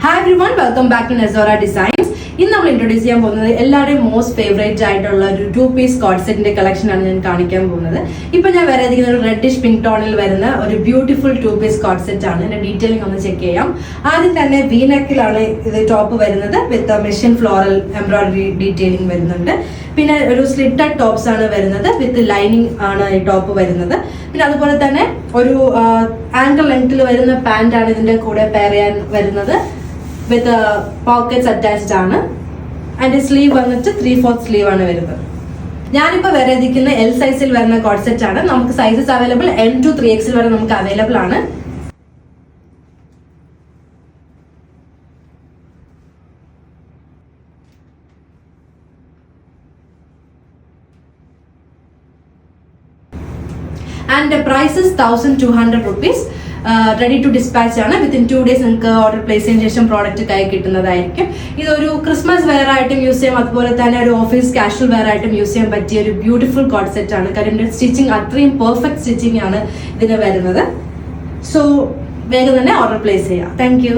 Hi everyone, welcome back to Nazora Designs. ഇന്ന് നമ്മൾ introduce ചെയ്യാൻ പോകുന്നത് എല്ലാവരുടെയും മോസ്റ്റ് ഫേവറേറ്റ് ആയിട്ടുള്ള ഒരു 2-piece കോഡ് സെറ്റിന്റെ കളക്ഷൻ ആണ് ഞാൻ കാണിക്കാൻ പോകുന്നത്. ഇപ്പൊ ഞാൻ വേറെ ഏതെങ്കിലും ഒരു റെഡിഷ് പിങ്ക് ടോണിൽ വരുന്ന ഒരു ബ്യൂട്ടിഫുൾ 2-piece കോഡ് സെറ്റ് ആണ്. ഇതിന്റെ ഡീറ്റെയിലിംഗ് ഒന്ന് ചെക്ക് ചെയ്യാം. ആദ്യം തന്നെ V-neckലാണ് ഇത് ടോപ്പ് വരുന്നത് വിത്ത് മെഷീൻ ഫ്ലോറൽ എംബ്രോയിഡറി ഡീറ്റെയിലിംഗ് വരുന്നുണ്ട്. പിന്നെ ഒരു സ്ലിറ്റഡ് ടോപ്സ് ആണ് വരുന്നത് വിത്ത് ലൈനിങ് ആണ് ഈ ടോപ്പ് വരുന്നത്. പിന്നെ അതുപോലെ തന്നെ ഒരു ആങ്കിൾ ലെങ്ത്തിൽ വരുന്ന പാന്റ് ആണ് ഇതിന്റെ കൂടെ പെയർ ചെയ്യാൻ വരുന്നത് വിത്ത് പോക്കറ്റ്സ് അറ്റാച്ച്ഡ് ആണ്. അതിന്റെ സ്ലീവ് വന്നിട്ട് 3/4 സ്ലീവ് ആണ് വരുന്നത്. ഞാനിപ്പോ വേറെ ഇരിക്കുന്ന L സൈസിൽ വരുന്ന കോഡ് സെറ്റ് ആണ്. നമുക്ക് sizes available M to 3XL വരെ നമുക്ക് അവൈലബിൾ ആണ്. And the price is 1,200 rupees. Ready to dispatch ആണ്. വിത്തിൻ 2 days നിങ്ങൾക്ക് ഓർഡർ പ്ലേസ് ചെയ്തതിനു ശേഷം പ്രോഡക്റ്റ് കൈ കിട്ടുന്നതായിരിക്കും. ഇതൊരു ക്രിസ്മസ് വെയർ ആയിട്ടും യൂസ് ചെയ്യാം, അതുപോലെ തന്നെ ഒരു ഓഫീസ് കാഷ്വൽ വെയർ ആയിട്ടും യൂസ് ചെയ്യാൻ പറ്റിയ ഒരു ബ്യൂട്ടിഫുൾ കോഡ് സെറ്റ് ആണ്. കാര്യം സ്റ്റിച്ചിങ് അത്രയും പെർഫെക്റ്റ് സ്റ്റിച്ചിങ് ആണ് ഇതിന് വരുന്നത്. സോ വേഗം തന്നെ ഓർഡർ പ്ലേസ് ചെയ്യാം. Thank you.